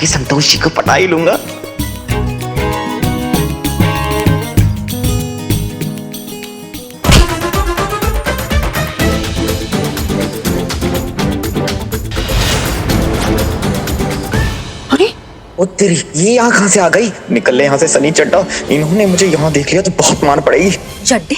जाके संतोष जी को पटा ही लूंगा। ओ तेरी, ये यहाँ कहाँ से आ गई? निकल ले यहाँ से सनी चड्डा, इन्होंने मुझे यहाँ देख लिया तो बहुत मार पड़ेगी। चड्डे?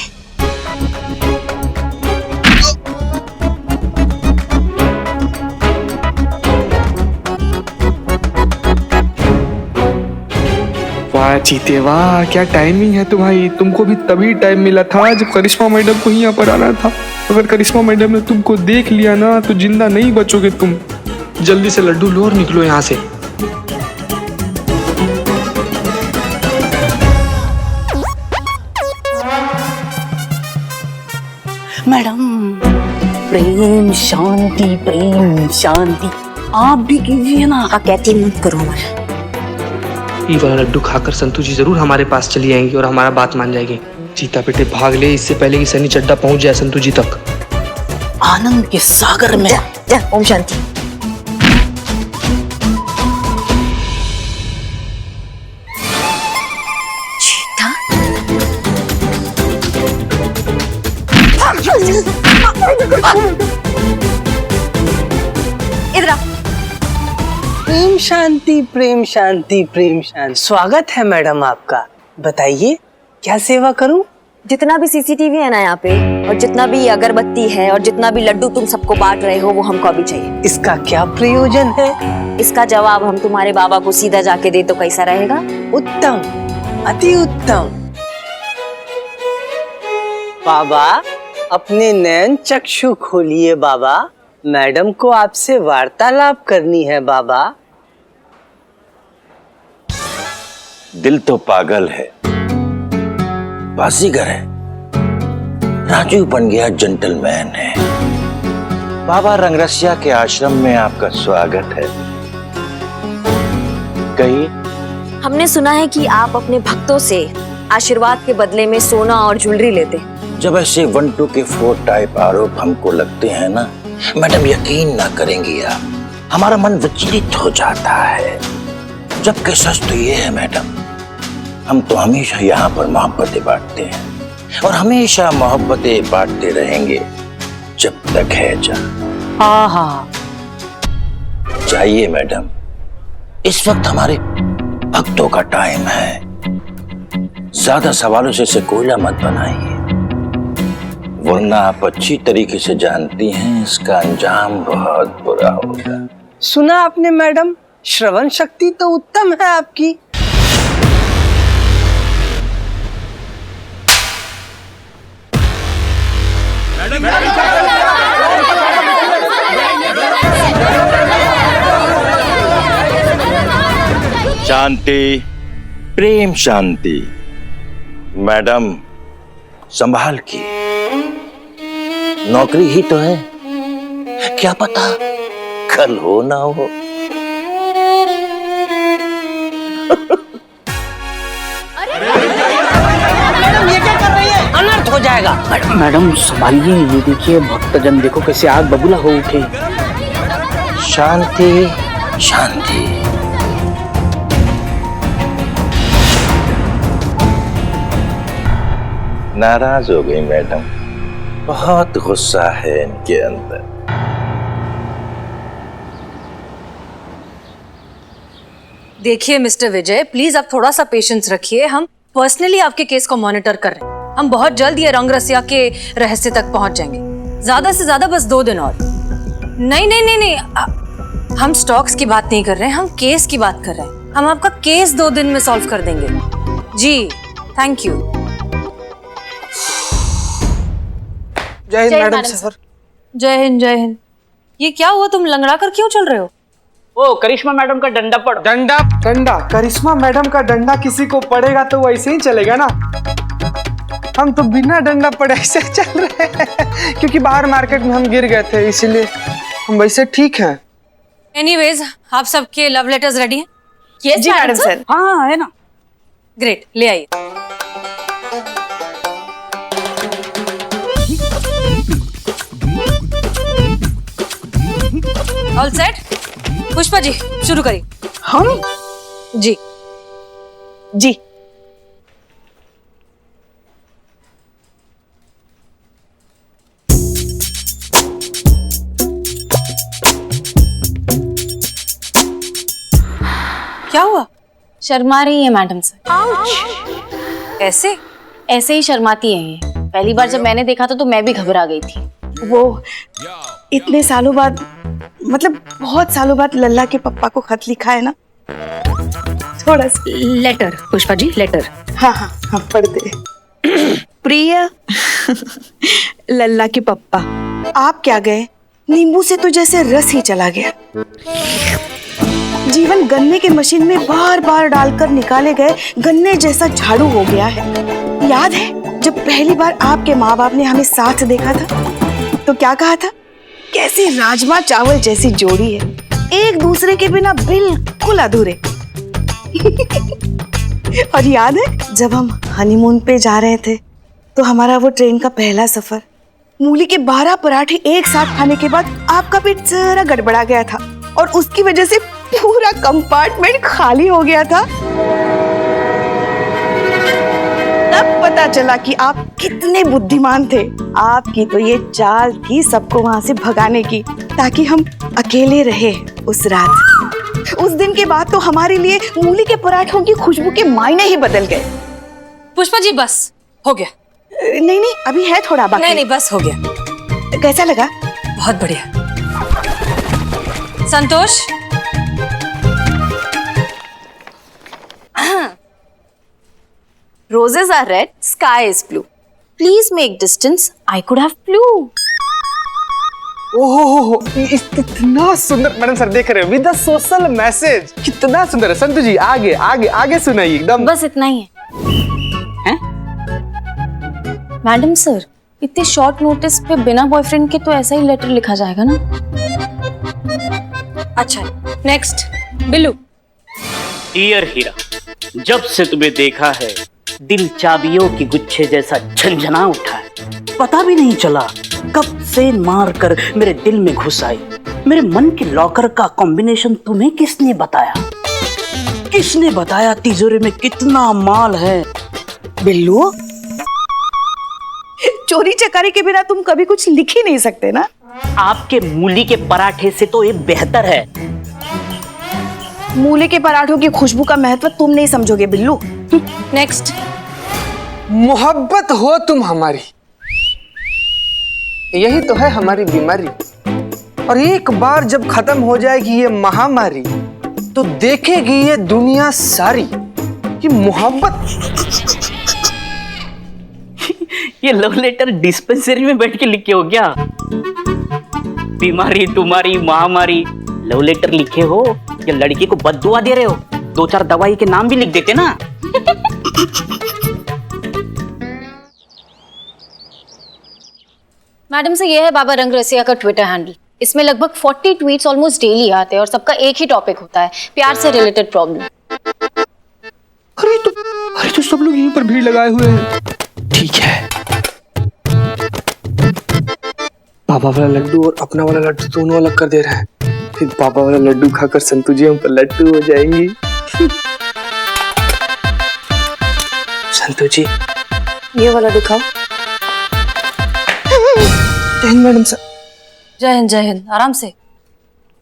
वाह चीते वाह, क्या टाइमिंग है तुम्हारी। तुमको भी तभी टाइम मिला था जब करिश्मा मैडम को यहाँ पर आना था। अगर करिश्मा मैडम ने तुमको देख लिया ना तो जिंदा नहीं बचोगे तुम। जल्दी से लड्डू लो और निकलो यहाँ से। मैडम प्रेम शांति, प्रेम शांति आप भी कीजिए ना। कहती मत करो हमारे। ये वाला लड्डू खाकर संतू जी जरूर हमारे पास चली आएंगी और हमारा बात मान जाएगी। चीता बेटे भाग ले इससे पहले कि सनी चड्डा पहुंच जाए संतू जी तक। आनंद के सागर में जा, ओम शांति। चीता? इधर आ। प्रेम शांति, प्रेम शांति, प्रेम शांति। स्वागत है मैडम आपका। बताइए क्या सेवा करूं? जितना भी सीसीटीवी है ना यहाँ पे, और जितना भी अगरबत्ती है, और जितना भी लड्डू तुम सबको बांट रहे हो, वो हमको अभी चाहिए। इसका क्या प्रयोजन है? इसका जवाब हम तुम्हारे बाबा को सीधा जाके दे तो कैसा रहेगा? उत्तम, अति उत्तम। बाबा अपने नयन चक्षु खोलिए बाबा, मैडम को आपसे वार्तालाप करनी है बाबा। दिल तो पागल है, बाजीगर है, राजू बन गया जेंटलमैन है। बाबा रंगरसिया के आश्रम में आपका स्वागत है। कहिए। हमने सुना है कि आप अपने भक्तों से आशीर्वाद के बदले में सोना और ज्वेलरी लेते। जब ऐसे 1 2 के 4 टाइप आरोप हमको लगते हैं ना मैडम, यकीन ना करेंगी आप, हमारा मन विचलित हो जाता है। जबकि सच तो ये है मैडम, हम तो हमेशा यहाँ पर मोहब्बतें बांटते हैं और हमेशा मोहब्बतें बांटते रहेंगे जब तक है जान। हाँ। चाहिए मैडम, इस वक्त हमारे भक्तों का टाइम है। ज्यादा सवालों से इसे कोयला मत बनाइए, वरना आप अच्छी तरीके से जानती हैं इसका अंजाम बहुत बुरा होगा। सुना आपने मैडम, श्रवण शक्ति तो उत्तम है आपकी। शांति, प्रेम शांति। मैडम संभाल के, नौकरी ही तो है, क्या पता कल हो ना हो। मैडम ये क्या कर रही है? अनर्थ हो जाएगा। मैडम संभालिए, ये देखिए भक्तजन देखो कैसे आग बबूला हो उठे। शांति शांति। नाराज हो गई मैडम, बहुत गुस्सा है इनके अंदर। देखिए मिस्टर विजय, प्लीज आप थोड़ा सा पेशेंस रखिए। हम पर्सनली आपके केस को मॉनिटर कर रहे हैं। हम बहुत जल्द ये रंगरसिया के रहस्य तक पहुंच जाएंगे। ज्यादा से ज्यादा बस 2 दिन और। नहीं, हम स्टॉक्स की बात नहीं कर रहे हैं, हम केस की बात कर रहे हैं। हम आपका केस 2 दिन में सॉल्व कर देंगे। जी, थैंक यू। जय हिंद मैडम सर। जय हिंद, जय हिंद। ये क्या हुआ, तुम लंगड़ा कर क्यों चल रहे हो? ओ करिश्मा मैडम का डंडा पड़। डंडा करिश्मा मैडम का डंडा किसी को पड़ेगा तो वैसे ही चलेगा ना। हम तो बिना डंडा पड़े ऐसे चल रहे हैं क्योंकि बाहर मार्केट में हम गिर गए थे, इसीलिए हम वैसे ठीक हैं। एनीवेज, आप सबके लव लेटर्स रेडी हैं? जी मैडम सर। हाँ है ना। ग्रेट, ले आइए। All set? पुष्पा जी शुरू करिए। हम जी जी क्या हुआ? शर्मा रही है मैडम सर। ऐसे ऐसे ही शर्माती है ये। पहली बार जब मैंने देखा था तो मैं भी घबरा गई थी। वो इतने सालों बाद, मतलब बहुत सालों बाद लल्ला के पप्पा को खत लिखा है ना, थोड़ा सा। Letter Pushpa ji, letter. हाँ हाँ हाँ, पढ़ते। प्रिय लल्ला के पप्पा, आप क्या गए, नींबू से तो जैसे रस ही चला गया। जीवन गन्ने के मशीन में बार बार डालकर निकाले गए गन्ने जैसा झाड़ू हो गया है। याद है जब पहली बार आपके माँ बाप ने हमें साथ देखा था तो क्या कहा था, कैसी राजमा चावल जैसी जोड़ी है, एक दूसरे के बिना बिल्कुल अधूरे। और याद है जब हम हनीमून पे जा रहे थे तो हमारा वो ट्रेन का पहला सफर, मूली के 12 पराठे एक साथ खाने के बाद आपका पेट जरा गड़बड़ा गया था और उसकी वजह से पूरा कंपार्टमेंट खाली हो गया था। तब पता चला कि आप कितने बुद्धिमान थे। आपकी तो ये चाल थी सबको वहां से भगाने की, ताकि हम अकेले रहे उस रात। उस दिन के बाद तो हमारे लिए मूली के पराठों की खुशबू के मायने ही बदल गए। पुष्पा जी बस हो गया। नहीं नहीं, अभी है थोड़ा बाकी। नहीं नहीं, बस हो गया। कैसा लगा? बहुत बढ़िया। संतोष, Roses are red, sky is blue. Please make distance. I could have flew. ओहो, इतना सुंदर मैडम सर देख रहे हो, विद द सोशल मैसेज, कितना सुंदर है। संतु जी आगे आगे आगे सुनाइए एकदम। बस इतना ही है। मैडम सर, इतने शॉर्ट नोटिस पे बिना बॉयफ्रेंड के तो ऐसा ही लेटर लिखा जाएगा ना? अच्छा नेक्स्ट बिल्लू। डियर हीरा, जब से तुम्हें देखा है दिल चाबियों की गुच्छे जैसा झंझना उठा है। पता भी नहीं चला कब से मार कर मेरे दिल में घुस आई। मेरे मन के लॉकर का कॉम्बिनेशन तुम्हें किसने बताया? किसने बताया तिजोरी में कितना माल है? बिल्लू, चोरी चकारी के बिना तुम कभी कुछ लिख ही नहीं सकते ना। आपके मूली के पराठे से तो ये बेहतर है। मूली के पराठों की खुशबू का महत्व तुम नहीं समझोगे बिल्लू। नेक्स्ट। मोहब्बत हो तुम हमारी, यही तो है हमारी बीमारी। और एक बार जब खत्म हो जाएगी ये महामारी तो देखेगी ये दुनिया सारी कि मोहब्बत। ये लव लेटर डिस्पेंसरी में बैठ के लिखे हो क्या? बीमारी तुम्हारी महामारी, लव लेटर लिखे हो या लड़की को बद्दुआ दे रहे हो? 2-4 दवाई के नाम भी लिख देते ना। मैडम से ये है बाबा रंग रसिया का ट्विटर हैंडल। इसमें लगभग 40 ट्वीट्स ऑलमोस्ट डेली आते हैं और सबका एक ही टॉपिक होता है, प्यार से रिलेटेड प्रॉब्लम। अरे तो सब लोग यहीं पर भीड़ लगाए हुए हैं। ठीक है, बाबा वाला लड्डू और अपना वाला लड्डू दोनों अलग कर दे रहे हैं। फिर बाबा वाला लड्डू खाकर संतु जी हम पर लड्डू हो जाएंगी। संतु जी ये वाला दिखाओ। Madam sir. जय हिंद, आराम से।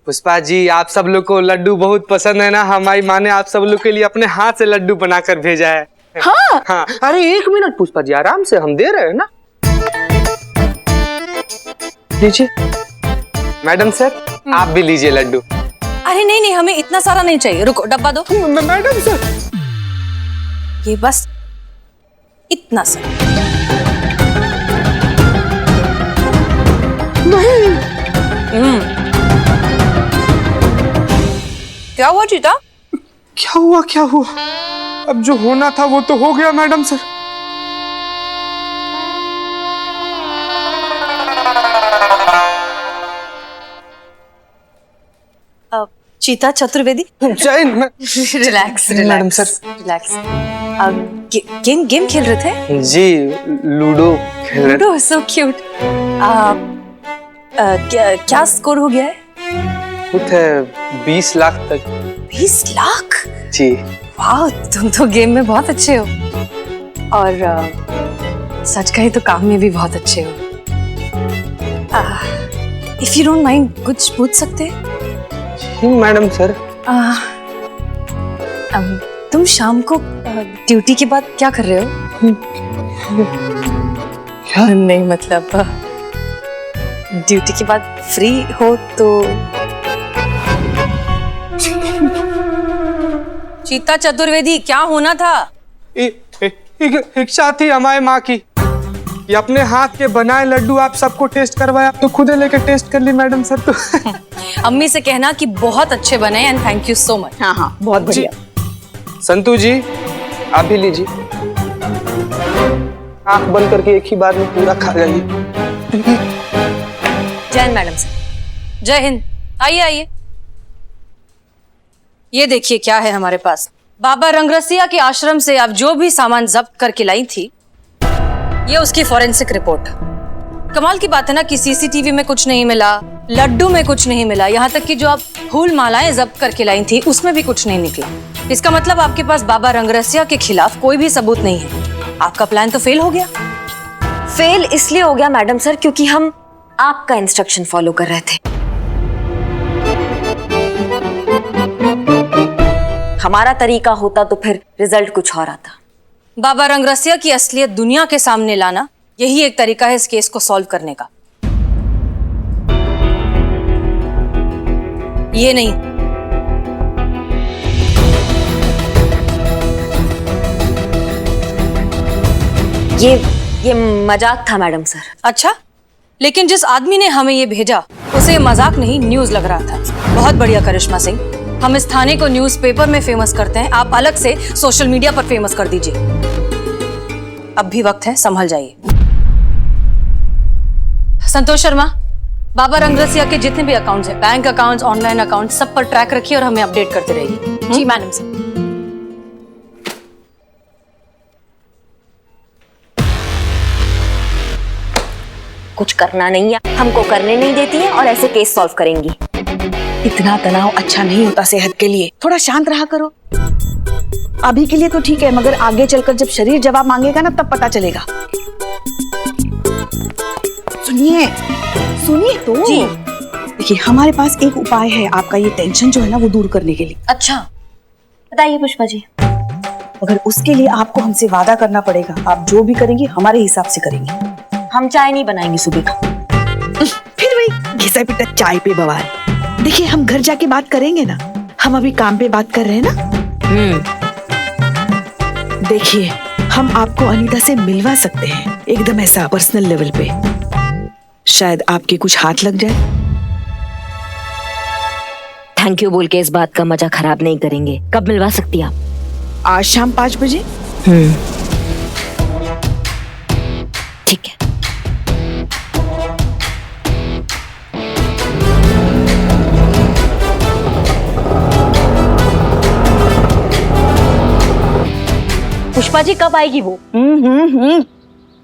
पुष्पा जी, आप सब लोग को लड्डू बहुत पसंद है ना। हमारी माँ ने आप सब लोग के लिए अपने हाथ से लड्डू बनाकर भेजा है। हाँ हाँ, अरे 1 मिनट पुष्पा जी, आराम से, हम दे रहे हैं ना। लीजिए मैडम सर, आप भी लीजिए लड्डू। अरे नहीं नहीं, हमें इतना सारा नहीं चाहिए, रुको डब्बा दो। मैडम सर, ये बस इतना सा। क्या हुआ चीता? क्या हुआ? अब जो होना था वो तो हो गया मैडम सर। चीता Chaturvedi, relax madam sir. Relax. Game खेल रहे थे जी, लूडो खेल रहे थे। Ludo, so cute. क्या स्कोर हो गया है? बहुत है 20 लाख तक। 20 लाख? जी। वाह, तुम तो गेम में बहुत अच्छे हो और सच कहे तो काम में भी बहुत अच्छे हो। इफ यू डोंट माइंड कुछ पूछ सकते हैं? जी मैडम सर। तुम शाम को ड्यूटी के बाद क्या कर रहे हो? क्या? नहीं मतलब ड्यूटी के बाद फ्री हो तो। चीता चतुर्वेदी, क्या होना था? एक साथी हमारे माँ की, ये अपने हाथ के बनाए लड्डू आप सबको टेस्ट करवाए, आप तो खुद लेके टेस्ट कर ली मैडम सर। तो अम्मी से कहना कि बहुत अच्छे बने and thank you so much. हाँ हाँ, बहुत बढ़िया। संतू जी आप भी लीजिए, आंख बंद करके एक ही बार में पूरा खा जाइए। जय हिंद मैडम सर। जय हिंद। आइए आइए, ये देखिए क्या है हमारे पास। बाबा रंगरसिया के आश्रम से आप जो भी सामान जब्त करके लाई थी, ये उसकी फॉरेंसिक रिपोर्ट। कमाल की बात है ना कि सीसीटीवी में कुछ नहीं मिला, लड्डू में कुछ नहीं मिला, यहाँ तक कि जो आप फूल मालाएं जब्त करके लाई थी उसमें भी कुछ नहीं निकला। इसका मतलब आपके पास बाबा रंगरसिया के खिलाफ कोई भी सबूत नहीं है। आपका प्लान तो फेल हो गया। फेल इसलिए हो गया मैडम सर क्योंकि हम आपका इंस्ट्रक्शन फॉलो कर रहे थे। हमारा तरीका होता तो फिर रिजल्ट कुछ और आता। बाबा रंगरसिया की असलियत दुनिया के सामने लाना, यही एक तरीका है इस केस को सॉल्व करने का। ये नहीं, ये मजाक था मैडम सर। अच्छा, लेकिन जिस आदमी ने हमें ये भेजा उसे ये मजाक नहीं न्यूज लग रहा था। बहुत बढ़िया करिश्मा सिंह, हम इस थाने को न्यूज़पेपर में फेमस करते हैं, आप अलग से सोशल मीडिया पर फेमस कर दीजिए। अब भी वक्त है, संभल जाइए। संतोष शर्मा, बाबा रंगरसिया के जितने भी अकाउंट्स हैं, बैंक अकाउंट्स, ऑनलाइन अकाउंट्स, सब पर ट्रैक रखिए और हमें अपडेट करते रहिए। जी मैडम सर। कुछ करना नहीं है, हमको करने नहीं देती है और ऐसे केस सॉल्व करेंगी। इतना तनाव अच्छा नहीं होता सेहत के लिए, थोड़ा शांत रहा करो। अभी के लिए तो ठीक है, मगर आगे चलकर जब शरीर जवाब मांगेगा ना तब पता चलेगा। सुनिए सुनिए तो। जी। देखिए हमारे पास एक उपाय है आपका ये टेंशन जो है ना वो दूर करने के लिए। अच्छा बताइए पुष्पा जी। मगर उसके लिए आपको हमसे वादा करना पड़ेगा, आप जो भी करेंगी हमारे हिसाब से करेंगी। हम चाय नहीं बनाएंगे सुबह का। फिर वही घिसा पिटा चाय पे बवाल। देखिए हम घर जाके बात करेंगे ना, हम अभी काम पे बात कर रहे हैं ना। देखिए हम आपको अनीता से मिलवा सकते हैं, एकदम ऐसा पर्सनल लेवल पे। शायद आपके कुछ हाथ लग जाए। थैंक यू बोल के इस बात का मजा खराब नहीं करेंगे। कब मिलवा सकती आप? आज शाम 5 बजे। ठीक है। पुष्पा जी कब आएगी वो?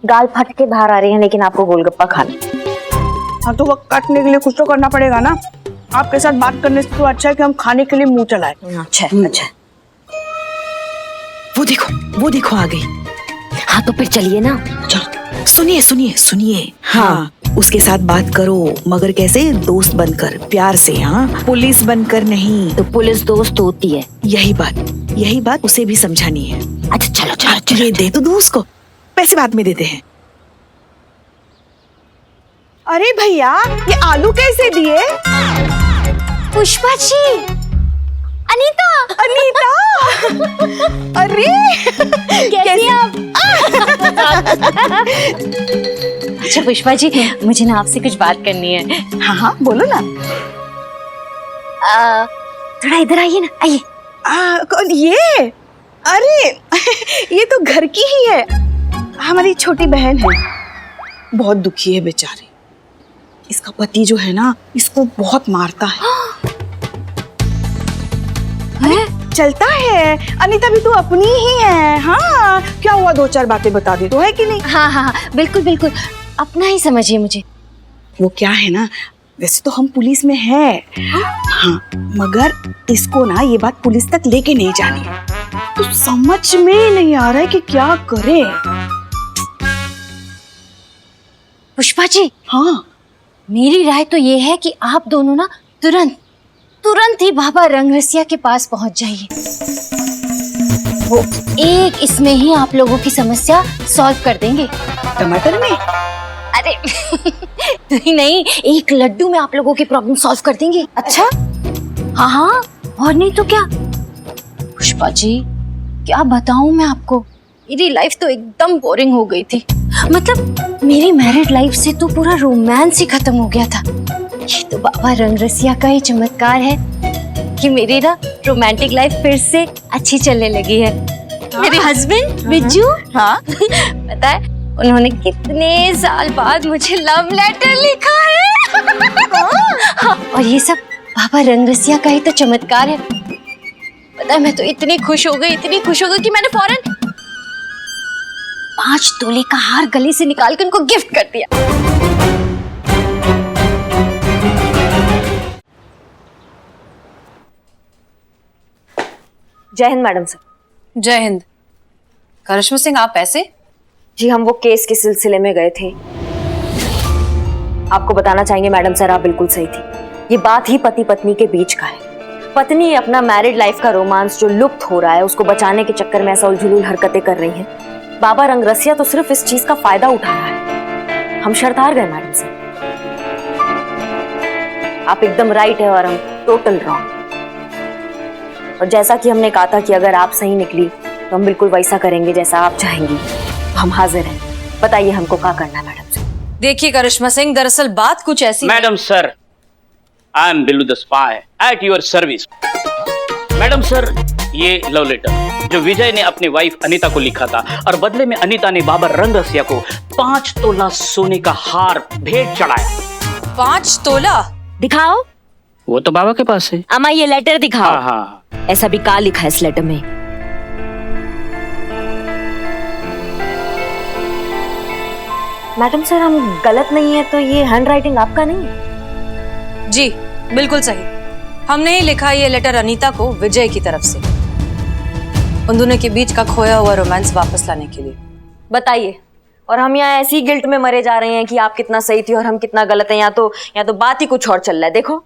गाल फट के बाहर आ रही है, लेकिन आपको गोलगप्पा खाना। हाँ तो वक्त काटने के लिए कुछ तो करना पड़ेगा ना। आपके साथ बात करने से तो अच्छा है कि हम खाने के लिए मुंह चलाए। अच्छा अच्छा। वो देखो आ गई। हाँ तो फिर चलिए ना। चलो सुनिए सुनिए सुनिए। हाँ उसके साथ बात करो, मगर कैसे? दोस्त बनकर, प्यार से। हाँ पुलिस बनकर नहीं। तो पुलिस दोस्त होती है। यही बात उसे भी समझानी है। अच्छा चलो चलो चलो। ये दे तो दो उसको, पैसे बाद में देते हैं। अरे भैया ये आलू कैसे दिए? पुष्पा जी। अनीता। अरे कैसी आप? अच्छा पुष्पा जी, मुझे ना आपसे कुछ बात करनी है। हाँ बोलो ना। थोड़ा इधर आइए ना, आइए। कौन ये? अरे ये तो घर की ही है, हमारी छोटी बहन है। बहुत दुखी है बेचारी। इसका पति जो है ना इसको बहुत मारता है। चलता है। अनीता भी तो अपनी ही है। हाँ क्या हुआ, 2-4 बातें बता दी तो है कि नहीं? हाँ बिल्कुल बिल्कुल, अपना ही समझिए मुझे। वो क्या है ना, वैसे तो हम पुलिस में हैं, हाँ, मगर इसको ना ये बात पुलिस तक लेके नहीं जानी है। तो समझ में नहीं आ रहा है कि क्या करें। पुष्पा जी, हाँ, मेरी राय तो ये है कि आप दोनों ना तुरंत ही बाबा रंगरसिया के पास पहुंच जाइए। वो एक इसमें ही आप लोगों की समस्या सॉल्व कर देंगे। टमाटर में? अरे नहीं, एक लड्डू में आप लोगों की प्रॉब्लम सॉल्व कर देंगे। अच्छा? हाँ हाँ, और नहीं तो क्या। पुष्पा जी, क्या बताऊं मैं आपको, मेरी लाइफ तो एकदम बोरिंग हो गई थी। मतलब मेरी मैरिड लाइफ से तो पूरा रोमांस ही खत्म हो गया था। ये तो बाबा रंगरसिया का ही चमत्कार है कि मेरी ना रोमांटिक लाइफ फिर से अच्छी चलने लगी है। मेरे हस्बैंड बिज्जू, हाँ पता है उन्होंने कितने साल बाद मुझे लव लेटर लिखा है। हाँ, और ये सब बाबा रंगरसिया का ही तो चमत्कार है। पता है मैं तो इतनी खुश हो गई कि मैंने फौरन 5 तोले का हार गले से निकाल कर उनको गिफ्ट कर दिया। जय हिंद मैडम सर। जय हिंद। करिश्मा सिंह, आप ऐसे? जी, हम वो केस के सिलसिले में गए थे। आपको बताना चाहेंगे मैडम सर, आप बिल्कुल सही थी। ये बात ही पति पत्नी के बीच का है। पत्नी अपना मैरिड लाइफ का रोमांस जो लुप्त हो रहा है उसको बचाने के चक्कर में ऐसा उलझुल हरकतें कर रही हैं। बाबा रंगरसिया तो सिर्फ इस चीज का फायदा उठा रहा है। हम शर्त हार गए मैडम सर। आप एकदम राइट है और हम टोटल रॉन्ग। और जैसा कि हमने कहा था कि अगर आप सही निकली तो हम बिल्कुल वैसा करेंगे जैसा आप चाहेंगी। हम हाजिर हैं, बताइए हमको क्या करना है मैडम सर। देखिए करिश्मा सिंह, दरअसल बात कुछ ऐसी madam sir, I am Billu the spy at your service. Madam sir, ये लव लेटर जो विजय ने अपनी वाइफ अनीता को लिखा था और बदले में अनीता ने बाबा रंगरसिया को 5 तोला सोने का हार भेंट चढ़ाया। 5 तोला? दिखाओ। वो तो बाबा के पास है। अम्मा ये लेटर दिखाओ। हाँ हाँ, ऐसा भी क्या लिखा है इस लेटर में? मैडम सर, हम गलत नहीं है तो ये हैंड राइटिंग आपका नहीं है? जी बिल्कुल सही। हमने ही लिखा ये लेटर अनीता को विजय की तरफ से, उन दोनों के बीच का खोया हुआ रोमांस वापस लाने के लिए। बताइए। और हम यहाँ ऐसी गिल्ट में मरे जा रहे हैं कि आप कितना सही थी और हम कितना गलत है। यहाँ तो बात ही कुछ और चल रहा है। देखो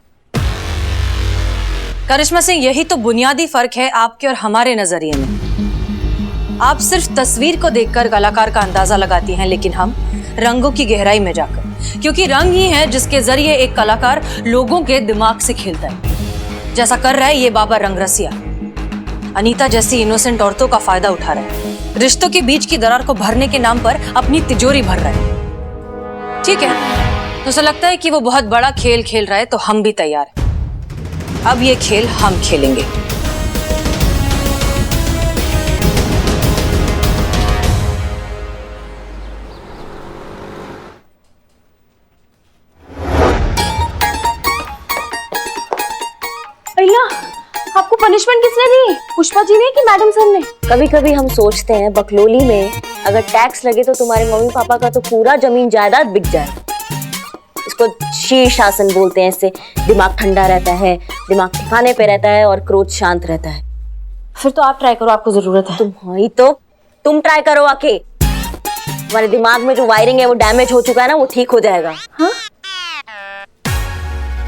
करिश्मा सिंह, यही तो बुनियादी फर्क है आपके और हमारे नजरिए में। आप सिर्फ तस्वीर को देखकर कलाकार का अंदाजा लगाती हैं, लेकिन हम रंगों की गहराई में जाकर, क्योंकि रंग ही है जिसके जरिए एक कलाकार लोगों के दिमाग से खेलता है, जैसा कर रहा है ये बाबा रंगरसिया। अनीता जैसी इनोसेंट औरतों का फायदा उठा रहा है, रिश्तों के बीच की दरार को भरने के नाम पर अपनी तिजोरी भर रहा है। ठीक है, तो उसे लगता है कि वो बहुत बड़ा खेल खेल रहा है, तो हम भी तैयार हैं। अब ये खेल हम खेलेंगे। भैया, आपको पनिशमेंट किसने दी? पुष्पा जी ने कि मैडम सर ने? कभी कभी हम सोचते हैं बकलोली में अगर टैक्स लगे तो तुम्हारे मम्मी पापा का तो पूरा जमीन जायदाद बिक जाए। इसको शीर्षासन बोलते हैं। इससे दिमाग ठंडा रहता है, दिमाग ठिकाने पे रहता है और क्रोध शांत रहता है। फिर तो आप ट्राई करो, आपको जरूरत है। तुम ट्राई करो आके। तुम्हारे दिमाग में जो वायरिंग है वो डैमेज हो चुका है ना, वो ठीक हो जाएगा। हाँ?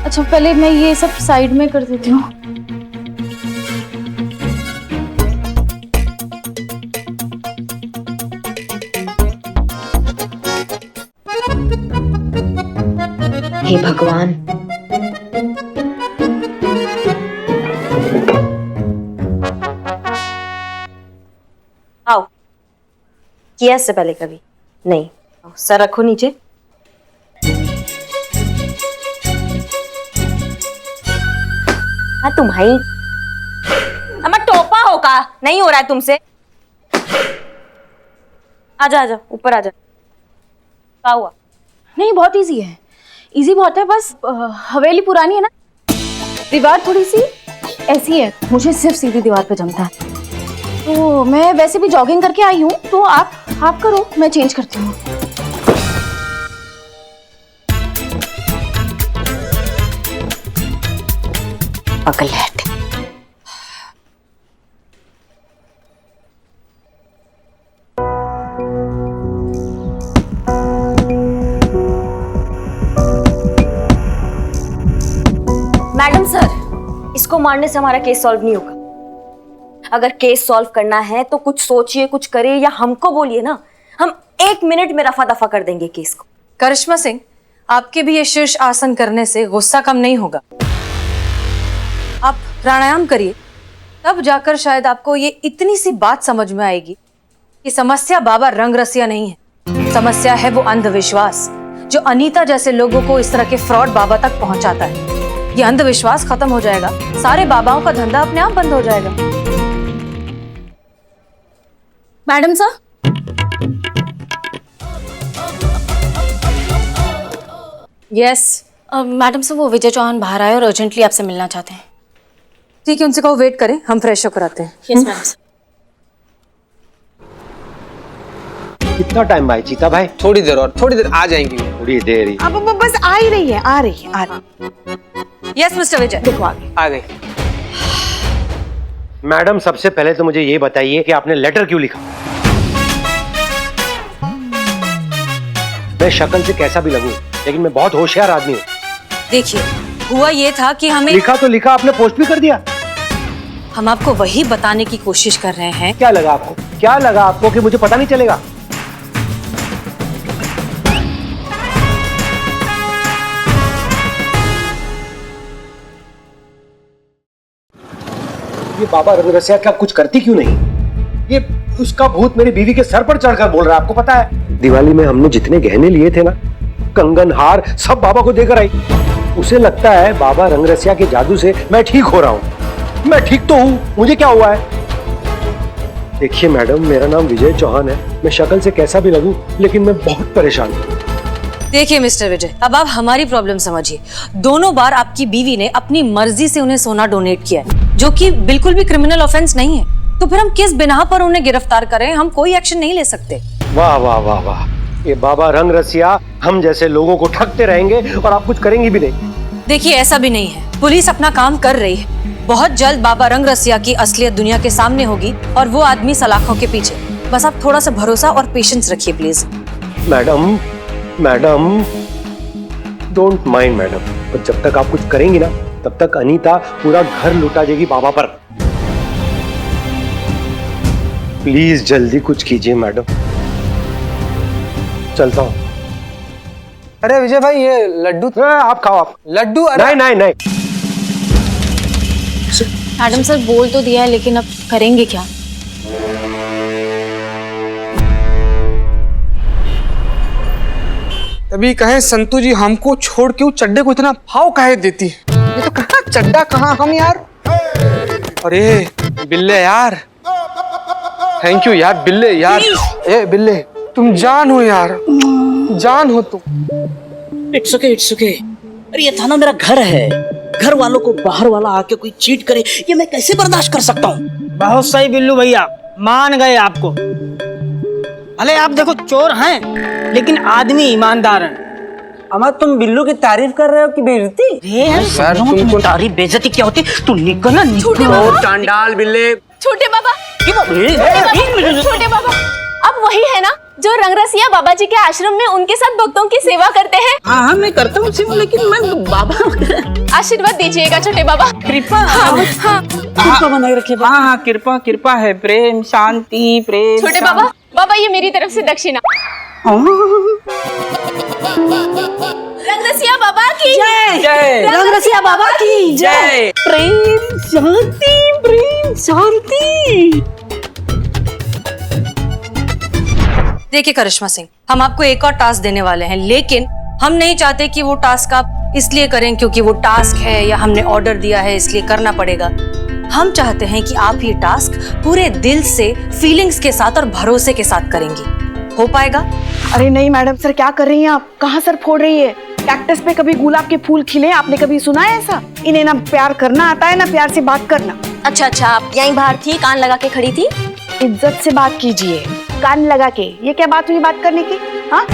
अच्छा, पहले मैं ये सब साइड में कर देती हूँ। हे भगवान, आओ। किया इससे पहले कभी नहीं? सर रखो नीचे। हाँ तुम्हारी अम्मा टोपा होगा, नहीं हो रहा है तुमसे। आजा आजा, ऊपर आजा। क्या हुआ? नहीं, बहुत इजी है। इजी बहुत है, बस हवेली पुरानी है ना, दीवार थोड़ी सी ऐसी है, मुझे सिर्फ सीधी दीवार पे जमता है। तो मैं वैसे भी जॉगिंग करके आई हूँ, तो आप करो, मैं चेंज करती हूँ। पगलैट। मैडम सर, इसको मारने से हमारा केस सॉल्व नहीं होगा। अगर केस सॉल्व करना है तो कुछ सोचिए, कुछ करिए या हमको बोलिए ना, हम 1 मिनट में रफा दफा कर देंगे केस को। करिश्मा सिंह, आपके भी ये शीर्ष आसन करने से गुस्सा कम नहीं होगा। आप प्राणायाम करिए, तब जाकर शायद आपको ये इतनी सी बात समझ में आएगी कि समस्या बाबा रंगरसिया नहीं है, समस्या है वो अंधविश्वास जो अनीता जैसे लोगों को इस तरह के फ्रॉड बाबा तक पहुंचाता है। ये अंधविश्वास खत्म हो जाएगा, सारे बाबाओं का धंधा अपने आप बंद हो जाएगा। Madam sir, yes madam sir वो विजय चौहान बाहर आए और अर्जेंटली आपसे मिलना चाहते हैं। ठीक है, उनसे कहो वेट करें, हम फ्रेश होकर आते हैं। Yes madam sir. कितना टाइम भाई चीता भाई? थोड़ी देर और, थोड़ी देर आ जाएंगी। थोड़ी देर ही। अब बस आ ही रही है, आ रही है, आ रही है। यस मिस्टर विजय। देखो आगे आ गई। मैडम सबसे पहले तो मुझे ये बताइए कि आपने लेटर क्यों लिखा? मैं शक्ल से कैसा भी लगूं, लेकिन मैं बहुत होशियार आदमी हूँ। देखिए, हुआ ये था कि हमें लिखा तो लिखा, आपने पोस्ट भी कर दिया। हम आपको वही बताने की कोशिश कर रहे हैं। क्या लगा आपको? क्या लगा आपको कि मुझे पता नहीं चलेगा? ये बाबा रंगरसिया क्या कुछ करती क्यों नहीं? ये उसका भूत मेरी बीवी के सर पर चढ़कर बोल रहा है, आपको पता है? दिवाली में हमने जितने गहने लिए थे ना, कंगन हार सब बाबा को देकर आई। उसे लगता है बाबा रंगरसिया के जादू से मैं ठीक हो रहा हूँ। मैं ठीक तो हूँ, मुझे क्या हुआ है? देखिए मैडम, मेरा नाम विजय चौहान है। मैं शक्ल से कैसा भी लगूं, लेकिन मैं बहुत परेशान हूँ। देखिए मिस्टर विजय, अब आप हमारी प्रॉब्लम समझिए। दोनों बार आपकी बीवी ने अपनी मर्जी से उन्हें सोना डोनेट किया है, जो कि बिल्कुल भी क्रिमिनल ऑफेंस नहीं है। तो फिर हम किस बिना पर उन्हें गिरफ्तार करें? हम कोई एक्शन नहीं ले सकते। वाह वाह वाह वाह, ये बाबा रंगरसिया हम जैसे लोगों को ठगते रहेंगे और आप कुछ करेंगी भी नहीं। देखिए, ऐसा भी नहीं है, पुलिस अपना काम कर रही है। बहुत जल्द बाबा रंगरसिया की असलियत दुनिया के सामने होगी और वो आदमी सलाखों के पीछे। बस आप थोड़ा सा भरोसा और पेशेंस रखिए please. Madam madam don't mind madam, पर जब तक आप कुछ करेंगी ना, तब तक अनीता पूरा घर लुटा जाएगी बाबा पर। प्लीज जल्दी कुछ कीजिए मैडम। चलता हूँ। अरे विजय भाई, ये लड्डू आप खाओ। आप लड्डू? अरे नहीं नहीं नहीं। मैडम सर बोल तो दिया है, लेकिन अब करेंगे क्या? तभी कहे संतू जी, हमको छोड़ के वो चड्डे को इतना भाव काहे देती है? ये तो कहाँ चड्डा, कहाँ हम यार? अरे बिल्ले यार, थैंक यू यार बिल्ले यार। ए बिल्ले, तुम जान हो यार, जान हो तुम। It's okay, it's okay. अरे ये था ना मेरा घर है, घर वालों को बाहर वाला आके कोई चीट करे, ये मैं कैसे बर्दाश्त कर सकता हूँ? बहुत सही बिल्लू भैया, मान गए आपको। भले आप देखो चोर हैं, लेकिन आदमी ईमानदार हैं। अमर, तुम बिल्लू की तारीफ कर रहे हो कि बेइज्जती? सर तुमको तारीफ बेइज्जती क्या होती? तू निकल ना, निकल। चांडाल बिल्ले। छोटे बाबा, छोटे बाबा, अब वही है ना जो रंगरसिया बाबा जी के आश्रम में उनके साथ भक्तों की सेवा करते हैं? हाँ, मैं करता हूँ सेवा, लेकिन मैं बाबा। आशीर्वाद दीजिएगा छोटे बाबा। कृपा। कृपा बनाए रखे। हाँ हाँ, कृपा कृपा है, प्रेम शांति प्रेम। छोटे बाबा, बाबा ये मेरी तरफ से दक्षिणा। रंगरसिया बाबा की जय। रंगरसिया बाबा की जय। प्रेम शांति, प्रेम शांति। देखिए करिश्मा सिंह, हम आपको एक और टास्क देने वाले हैं, लेकिन हम नहीं चाहते कि वो टास्क आप इसलिए करें क्योंकि वो टास्क है या हमने ऑर्डर दिया है इसलिए करना पड़ेगा। हम चाहते हैं कि आप ये टास्क पूरे दिल से, फीलिंग्स के साथ और भरोसे के साथ करेंगी। हो पाएगा? अरे नहीं मैडम सर, क्या कर रही हैं आप? कहाँ सर फोड़ रही है? कैक्टस पे कभी गुलाब के फूल खिले? आपने कभी सुना है ऐसा? इन्हें ना प्यार करना आता है ना प्यार से बात करना। अच्छा अच्छा, आप यहीं बाहर थी, कान लगा के खड़ी थी? इज्जत से बात कीजिए, कान लगा के। ये क्या बात हुई बात करने की? हाँ,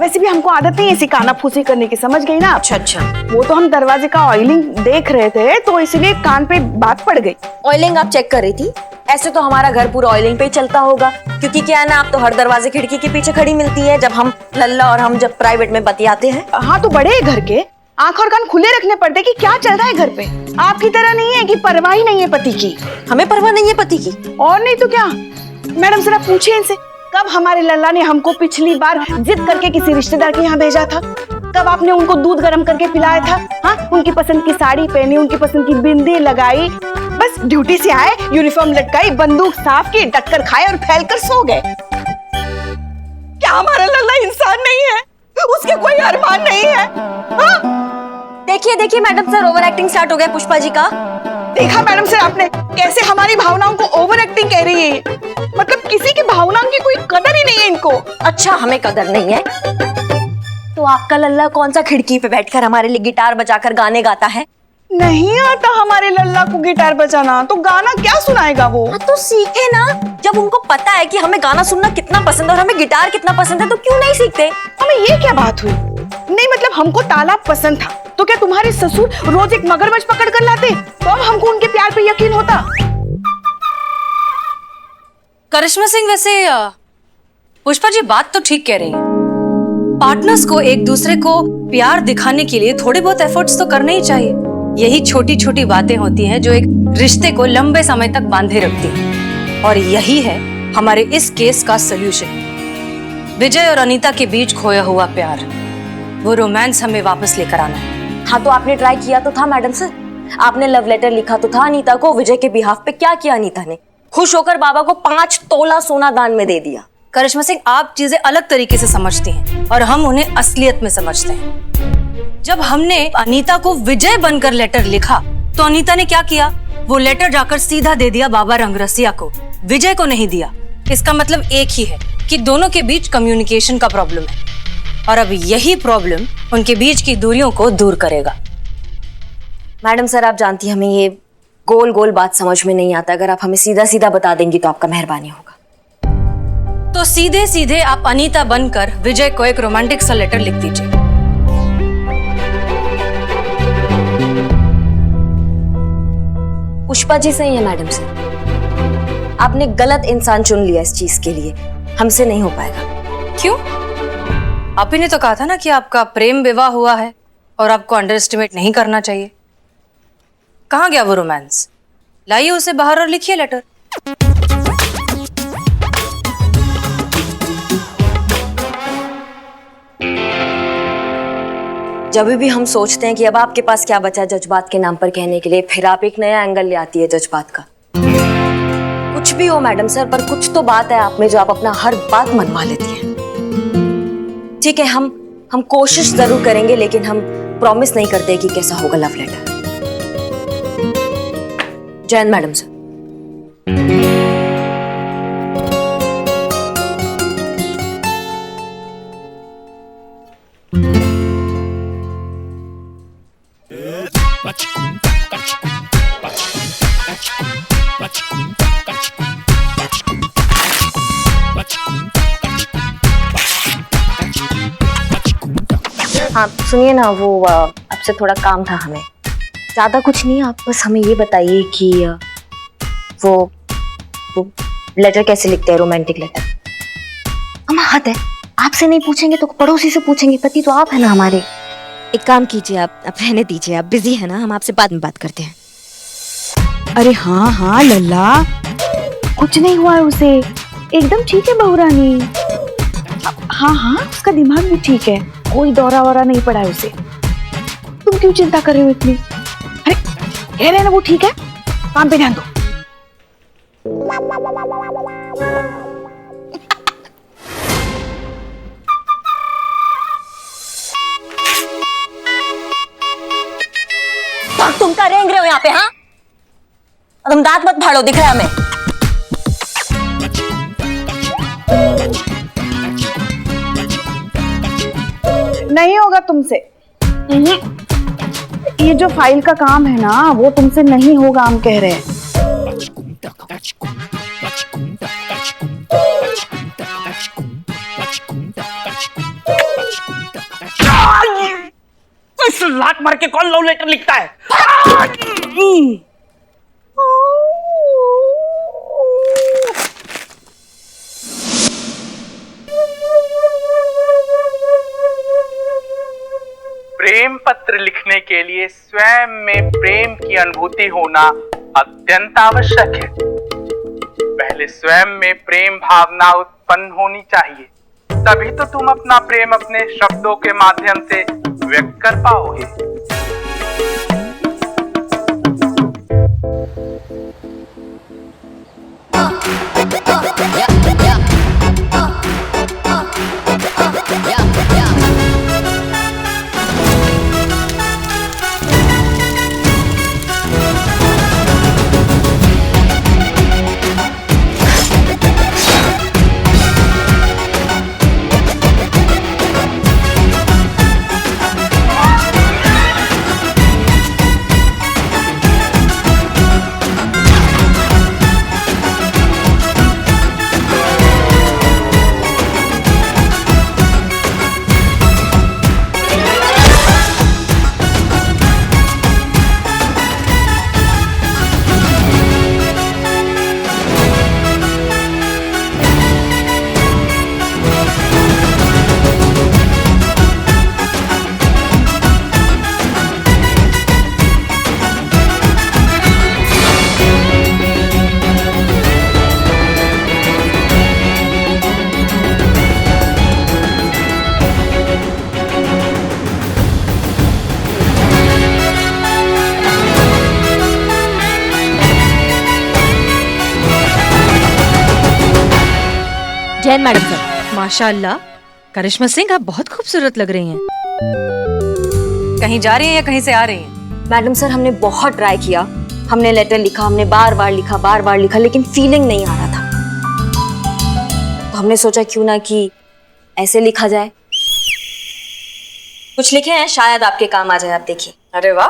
वैसे भी हमको आदत नहीं है ऐसी काना फूसी करने की, समझ गई ना? अच्छा अच्छा। वो तो हम दरवाजे का ऑयलिंग देख रहे थे तो इसलिए कान पे बात पड़ गई। ऑयलिंग आप चेक कर रही थी? ऐसे तो हमारा घर पूरा ऑयलिंग पे ही चलता होगा, क्योंकि क्या है ना, आप तो हर दरवाजे खिड़की के पीछे खड़ी मिलती है जब हम लल्ला और हम जब प्राइवेट में बतियाते हैं। हाँ तो बड़े घर के आंख और कान खुले रखने पड़ते कि क्या चल रहा है घर पे। आपकी तरह नहीं है कि परवाह ही नहीं है पति की। हमें परवाह नहीं है पति की? और नहीं तो क्या। मैडम जरा पूछिए इनसे, कब हमारे लल्ला ने हमको पिछली बार जिद करके किसी रिश्तेदार के यहाँ भेजा था? कब आपने उनको दूध गर्म करके पिलाया था? हाँ, उनकी पसंद की साड़ी पहनी, उनकी पसंद की बिंदी लगाई, बस ड्यूटी से आए, यूनिफॉर्म लटकाई, बंदूक साफ की, डटकर खाए और फैलकर सो गए। क्या हमारा लल्ला इंसान नहीं है? उसके कोई अरमान नहीं है? हाँ? देखिए देखिए madam sir, over acting start हो गया पुष्पा जी का। देखा मैडम सर आपने कैसे हमारी भावनाओं को ओवर एक्टिंग कह रही है? मतलब किसी की भावनाओं की कोई कदर ही नहीं है इनको। अच्छा, हमें कदर नहीं है तो आपका लल्ला कौन सा खिड़की पे बैठकर हमारे लिए गिटार बजाकर गाने गाता है? नहीं आता हमारे लल्ला को गिटार बजाना, तो गाना क्या सुनाएगा वो? तो सीखे ना। जब उनको पता है कि हमें गाना सुनना कितना पसंद है और हमें गिटार कितना पसंद है, तो क्यों नहीं सीखते? हमें ये क्या बात हुई? नहीं मतलब हमको तालाब पसंद था तो क्या तुम्हारे ससुर रोज एक मगरमच्छ पकड़ कर लाते तो अब हमको उनके प्यार पे यकीन होता? करिश्मा सिंह, वैसे पुष्पा जी बात तो ठीक कह रही हैं। पार्टनर्स को एक दूसरे को प्यार दिखाने के लिए थोड़े बहुत एफर्ट्स तो करने ही चाहिए। यही छोटी छोटी बातें होती हैं जो एक रिश्ते को लंबे समय तक बांधे रखती हैं। और यही है हमारे इस केस का सलूशन। विजय और अनीता के बीच खोया हुआ प्यार, वो रोमांस हमें वापस लेकर आना है। हाँ तो आपने ट्राई किया तो था मैडम सर, आपने लव लेटर लिखा तो था अनीता को। विजय के बिहाफ पे क्या किया अनीता ने? खुश होकर बाबा को 5 तोला सोना दान में दे दिया। करिश्मा सिंह, आप चीजें अलग तरीके से समझती हैं और हम उन्हें असलियत में समझते हैं। जब हमने अनीता को विजय बनकर लेटर लिखा तो अनीता ने क्या किया? वो लेटर जाकर सीधा दे दिया बाबा रंगरसिया को, विजय को नहीं दिया। इसका मतलब एक ही है कि दोनों के बीच कम्युनिकेशन का प्रॉब्लम है और अब यही प्रॉब्लम उनके बीच की दूरियों को दूर करेगा। मैडम सर, आप जानती हैं हमें ये गोल गोल बात समझ में नहीं आता। अगर आप हमें सीधा सीधा बता देंगी तो आपका मेहरबानी होगा। तो सीधे सीधे आप अनीता बनकर विजय को एक रोमांटिक सा लेटर लिख दीजिए। पुष्पा जी सही है मैडम सर, आपने गलत इंसान चुन लिया इस चीज के लिए, हमसे नहीं हो पाएगा। क्यों? आप ही ने तो कहा था ना कि आपका प्रेम विवाह हुआ है और आपको अंडर एस्टिमेट नहीं करना चाहिए। कहाँ गया वो रोमांस? लाइए उसे बाहर और लिखिए लेटर। जब भी हम सोचते हैं कि अब आपके पास क्या बचा है जज्बात के नाम पर कहने के लिए, फिर आप एक नया एंगल ले आती है जज्बात का। कुछ भी हो मैडम सर, पर कुछ तो बात है आप में जो आप अपना हर बात मनवा लेती हैं। ठीक है, हम कोशिश जरूर करेंगे, लेकिन हम प्रॉमिस नहीं करते कि कैसा होगा love letter. Jain madam sir. हाँ सुनिए ना, वो आपसे थोड़ा काम था हमें। ज्यादा कुछ नहीं, आप बस हमें ये बताइए कि वो लेटर कैसे लिखते हैं, रोमांटिक लेटर। हम हद है, आपसे नहीं पूछेंगे तो पड़ोसी से पूछेंगे, पति तो आप है ना हमारे। एक काम कीजिए, आप रहने दीजिए, आप बिजी है ना, हम आपसे बाद में बात करते हैं। अरे हाँ हाँ लल्ला, कुछ नहीं हुआ है उसे, एकदम ठीक है बहू रानी। हाँ हाँ, उसका दिमाग भी ठीक है, कोई दौरा वौरा नहीं पड़ा है उसे। तुम क्यों चिंता कर रहे हो इतनी? अरे कह रहे ना वो ठीक है, काम पे ध्यान दो। तुम क्या रेंग रहे हो यहाँ पे? हाँ, तुम दांत मत फाड़ो, दिख रहा है हमें। नहीं होगा तुमसे। ये जो फाइल का काम है ना, वो तुमसे नहीं होगा, हम कह रहे हैं। लात मार के कौन लव लेटर लिखता है? प्रेम पत्र लिखने के लिए स्वयं में प्रेम की अनुभूति होना अत्यंत आवश्यक है। पहले स्वयं में प्रेम भावना उत्पन्न होनी चाहिए, तभी तो तुम अपना प्रेम अपने शब्दों के माध्यम से व्यक्त कर पाओगे। Jain madam sir. माशाल्लाह, करिश्मा सिंह आप बहुत खूबसूरत लग रही हैं। कहीं जा रही हैं या कहीं से आ रही हैं? मैडम सर, हमने बहुत ट्राई किया, हमने लेटर लिखा, हमने बार बार लिखा, लेकिन फीलिंग नहीं आ रहा था। तो हमने सोचा क्यों ना कि ऐसे लिखा जाए। कुछ लिखे हैं, शायद आपके काम आ जाए, आप देखिए। अरे वाह,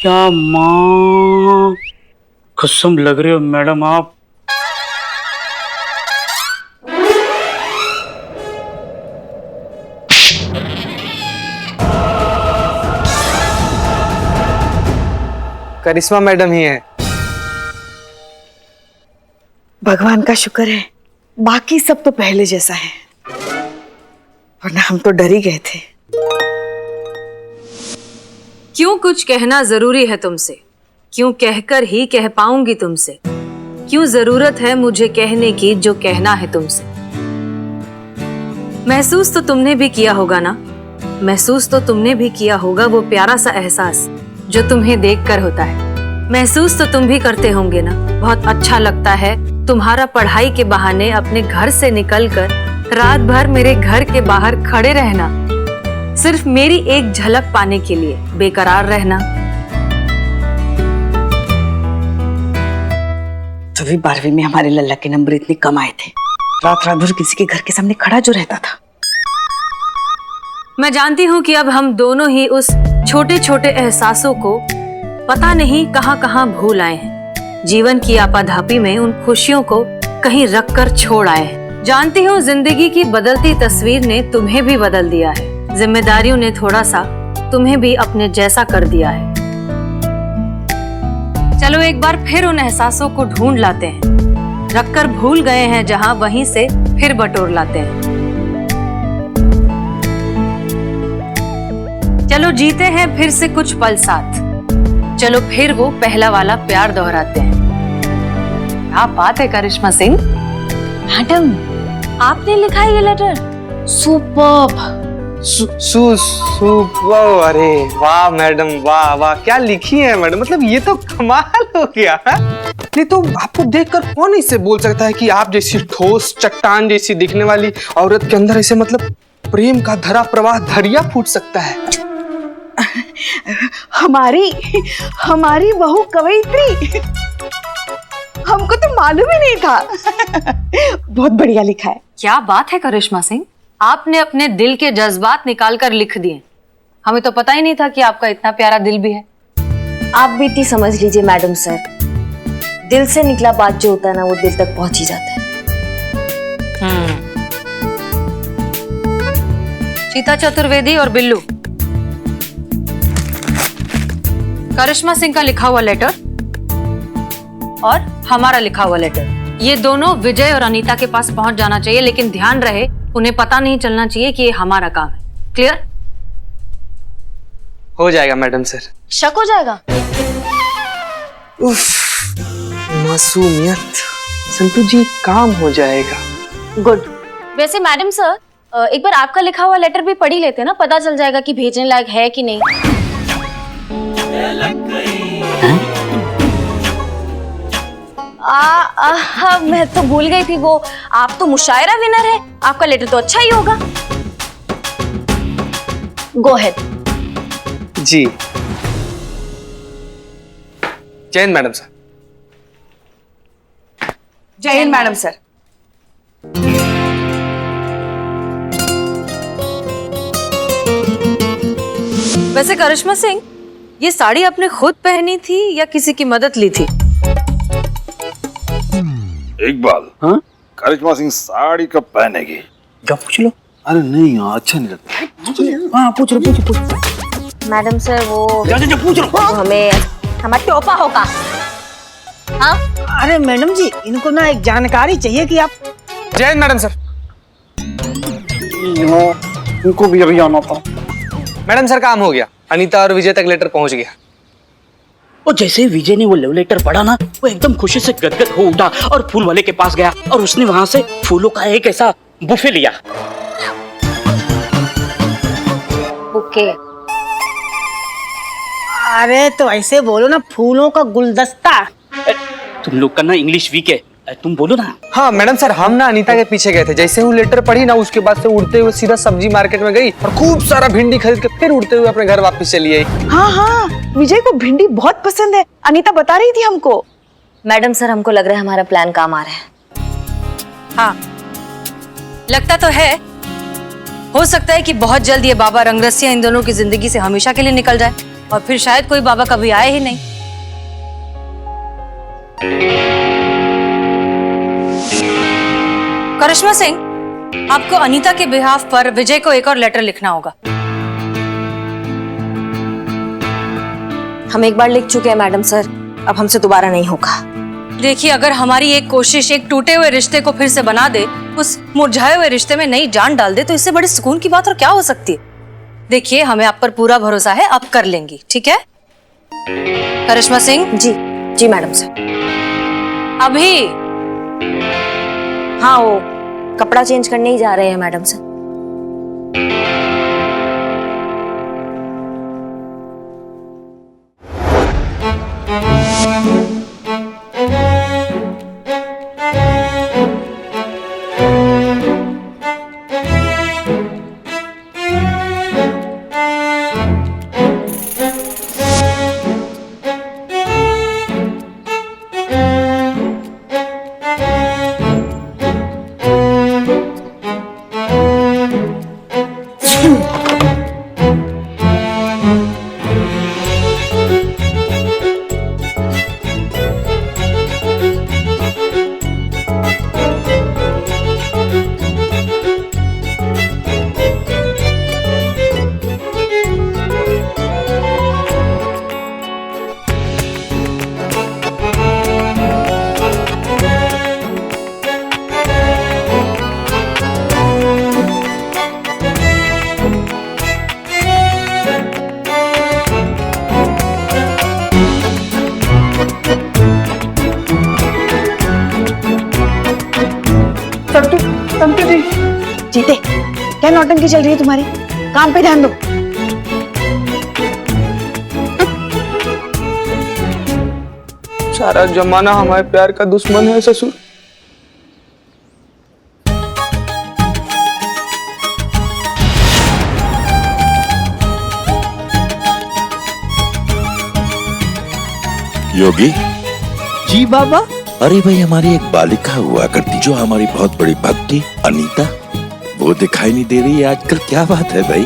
क्या माँ कसम लग रही हो मैडम आप। करिश्मा मैडम ही है। भगवान का शुक्र है, बाकी सब तो पहले जैसा है, वरना हम तो डर ही गए थे। क्यों कुछ कहना जरूरी है तुमसे? क्यों कहकर ही कह पाऊंगी तुमसे? क्यों जरूरत है मुझे कहने की जो कहना है तुमसे? महसूस तो तुमने भी किया होगा ना, महसूस तो तुमने भी किया होगा वो प्यारा सा एहसास जो तुम्हें देखकर होता है। महसूस तो तुम भी करते होंगे ना, बहुत अच्छा लगता है तुम्हारा पढ़ाई के बहाने अपने घर से निकलकर रात भर मेरे घर के बाहर खड़े रहना, सिर्फ मेरी एक झलक पाने के लिए बेकरार रहना। तभी 12वीं में हमारे लल्ला के नंबर इतने कम आए थे, रात भर किसी के घर के सामने खड़ा जो रहता था। मैं जानती हूँ कि अब हम दोनों ही उस छोटे छोटे एहसासों को पता नहीं कहाँ कहाँ भूल आए हैं। जीवन की आपाधापी में उन खुशियों को कहीं रख कर छोड़ आए हैं। जानती हूँ जिंदगी की बदलती तस्वीर ने तुम्हें भी बदल दिया है, जिम्मेदारियों ने थोड़ा सा तुम्हें भी अपने जैसा कर दिया है। चलो एक बार फिर उन एहसासों को ढूंढ लाते हैं, रखकर भूल गए हैं जहां वहीं से फिर बटोर लाते हैं। चलो जीते हैं फिर से कुछ पल साथ, चलो फिर वो पहला वाला प्यार दोहराते हैं। क्या बात है करिश्मा सिंह। मैडम, आपने लिखा है ये लेटर? सुपर्ब। अरे वाह मैडम, वाह वाह, क्या लिखी है मैडम, मतलब ये तो कमाल हो गया है। नहीं तो आपको देखकर कौन इससे बोल सकता है कि आप जैसी ठोस चट्टान जैसी दिखने वाली औरत के अंदर ऐसे मतलब प्रेम का धरा प्रवाह दरिया फूट सकता है। हमारी बहू कवयित्री, हमको तो मालूम ही नहीं था। बहुत बढ़िया लिखा है। क्या बात है करिश्मा सिंह, आपने अपने दिल के जज्बात निकाल कर लिख दिए। हमें तो पता ही नहीं था कि आपका इतना प्यारा दिल भी है। आप भी इतनी समझ लीजिए मैडम सर, दिल से निकला बात जो होता है ना, वो दिल तक पहुंच ही जाता है। सीता चतुर्वेदी और बिल्लू, करिश्मा सिंह का लिखा हुआ लेटर और हमारा लिखा हुआ लेटर, ये दोनों विजय और अनीता के पास पहुंच जाना चाहिए, लेकिन ध्यान रहे उन्हें पता नहीं चलना चाहिए कि ये हमारा काम है। क्लियर? हो जाएगा मैडम सर। शक हो जाएगा? उफ, मासूमियत। संतु जी, काम हो जाएगा। गुड। वैसे मैडम सर, एक बार आपका लिखा हुआ लेटर भी पढ़ ही लेते हैं ना, पता चल जाएगा कि भेजने लायक है कि नहीं। मैं तो भूल गई थी, वो आप तो मुशायरा विनर है, आपका लेटर तो अच्छा ही होगा। Go ahead. जी। जय हिंद मैडम सर। जय हिंद मैडम सर। वैसे करिश्मा सिंह, ये साड़ी आपने खुद पहनी थी या किसी की मदद ली थी? इकबाल, हाँ? करिश्मा सिंह साड़ी कब पहनेगी? क्या पूछ लो? अरे नहीं यार, अच्छा नहीं लगता। हाँ पूछ लो। मैडम सर वो जा पूछ लो। हमें हमारा टोपा होगा। हाँ? अरे मैडम जी, इनको ना एक जानकारी चाहिए कि आप। जय हिंद मैडम सर। इनको भी अभी आना था। मैडम सर, काम हो गया, अनीता और विजय तक लेटर पहुंच गया। और जैसे ही विजय ने वो लव लेटर पढ़ा ना, वो एकदम खुशी से गदगद हो उठा और फूल वाले के पास गया और उसने वहां से फूलों का एक ऐसा बुफे लिया। बुके? अरे तो ऐसे बोलो ना, फूलों का गुलदस्ता। तुम लोग का ना इंग्लिश वीक है, तुम बोलो ना। हाँ मैडम सर, हम ना अनीता के पीछे गए थे। जैसे वो लेटर पढ़ी ना, उसके बाद से उड़ते हुए सीधा सब्जी मार्केट में गई और खूब सारा भिंडी खरीद के फिर उड़ते हुए अपने घर वापस चली आई। हाँ हाँ, विजय को भिंडी बहुत पसंद है, अनीता बता रही थी हमको। मैडम सर, हमको लग रहा है हमारा प्लान काम आ रहा है। हाँ, लगता तो है। हो सकता है कि बहुत जल्द ये बाबा रंगरसिया इन दोनों की जिंदगी से हमेशा के लिए निकल जाए और फिर शायद कोई बाबा कभी आए ही नहीं। करिश्मा सिंह, आपको अनीता के बिहाफ पर विजय को एक और लेटर लिखना होगा। हम एक बार लिख चुके हैं मैडम सर, अब हमसे दोबारा नहीं होगा। देखिए, अगर हमारी एक कोशिश एक टूटे हुए रिश्ते को फिर से बना दे, उस मुरझाए हुए रिश्ते में नई जान डाल दे, तो इससे बड़ी सुकून की बात और क्या हो सकती है। देखिए, हमें आप पर पूरा भरोसा है, आप कर लेंगी, ठीक है? करिश्मा सिंह। जी जी मैडम सर। अभी? हाँ, वो कपड़ा चेंज करने ही जा रहे हैं मैडम सर। जीते, क्या नौटंकी चल रही है तुम्हारी? काम पे ध्यान दो। सारा जमाना हमारे प्यार का दुश्मन है ससुर। योगी जी बाबा। अरे भाई, हमारी एक बालिका हुआ करती जो हमारी बहुत बड़ी भक्ति अनीता, वो दिखाई नहीं दे रही है आजकल, क्या बात है भाई?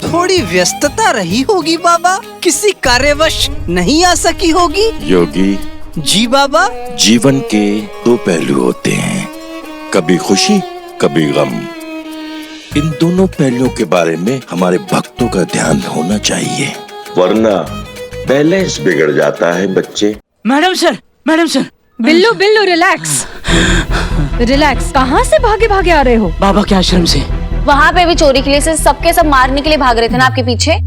थोड़ी व्यस्तता रही होगी बाबा, किसी कार्यवश नहीं आ सकी होगी। योगी जी बाबा। जीवन के दो पहलू होते हैं, कभी खुशी कभी गम। इन दोनों पहलुओं के बारे में हमारे भक्तों का ध्यान होना चाहिए, वरना बैलेंस बिगड़ जाता है बच्चे। Madam sir, madam sir. Billu Billu relax relax. कहाँ से भागे भागे आ रहे हो? बाबा के आश्रम से। वहाँ पे भी चोरी के लिए से सबके सब मारने के लिए भाग रहे थे ना आपके पीछे।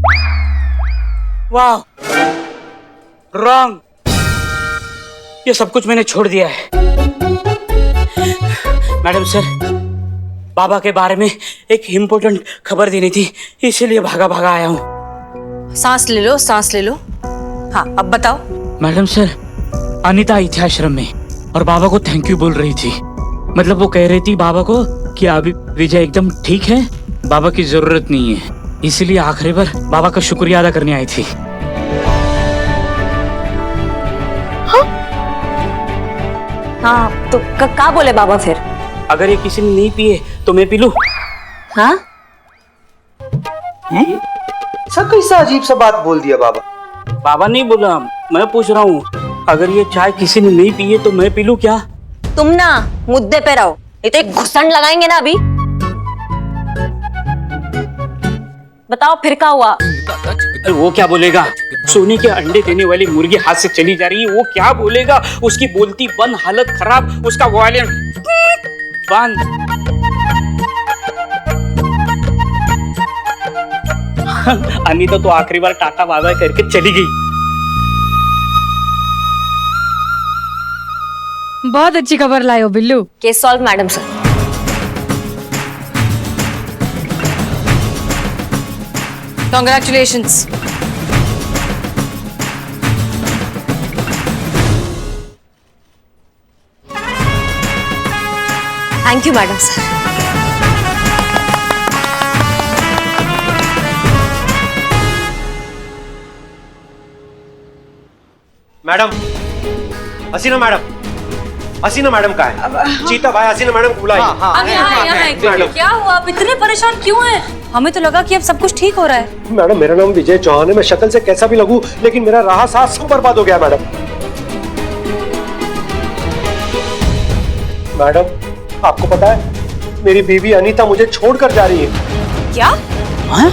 वाह, रॉन्ग। ये सब कुछ मैंने छोड़ दिया है। मैडम सर, बाबा के बारे में एक इम्पोर्टेंट खबर देनी थी, इसीलिए भागा भागा आया हूँ। सांस ले लो, सांस ले लो। हाँ, अब बताओ। मैडम सर, अनीता आई थी आश्रम में और बाबा को थैंक यू बोल रही थी। मतलब वो कह रही थी बाबा को कि अभी विजय एकदम ठीक है, बाबा की जरूरत नहीं है, इसीलिए आखिरी बार बाबा का शुक्रिया अदा करने आई थी। हाँ, तो क्या बोले बाबा फिर? अगर ये किसी ने नहीं पिए तो मैं पी लूं? हाँ? सब कैसा अजीब सा बात बोल दिया बाबा। बाबा नहीं बोला, मैं पूछ रहा हूँ, अगर ये चाय किसी ने नहीं पी है तो मैं पी लूं क्या? तुम ना मुद्दे पे रहो, ये तो एक घुसंड लगाएंगे ना अभी। बताओ फिर क्या हुआ? अरे वो क्या बोलेगा? सोने के अंडे देने वाली मुर्गी हाथ से चली जा रही है, वो क्या बोलेगा? उसकी बोलती बंद, हालत खराब, उसका वॉल्यूम बंद। अनीता तो आखिरी बार टाटा बाय करके चली गई। बहुत अच्छी खबर लाए हो Billu. Case solve madam sir. Congratulations. Thank you madam sir. Madam, Hasina madam का है। चीता भाई हसीना मैडम को बुलाइए। अब यहाँ क्या हुआ? आप इतने परेशान क्यों हैं? हमें तो लगा कि अब सब कुछ ठीक हो रहा है। मैडम, मेरा नाम विजय चौहान है। मैं शक्ल से कैसा भी लगूं, लेकिन मेरा रहा साहस सब बर्बाद हो गया मैडम। मैडम, आपको पता है मेरी बीवी अनीता मुझे छोड़कर जा रही है। क्या? हाँ?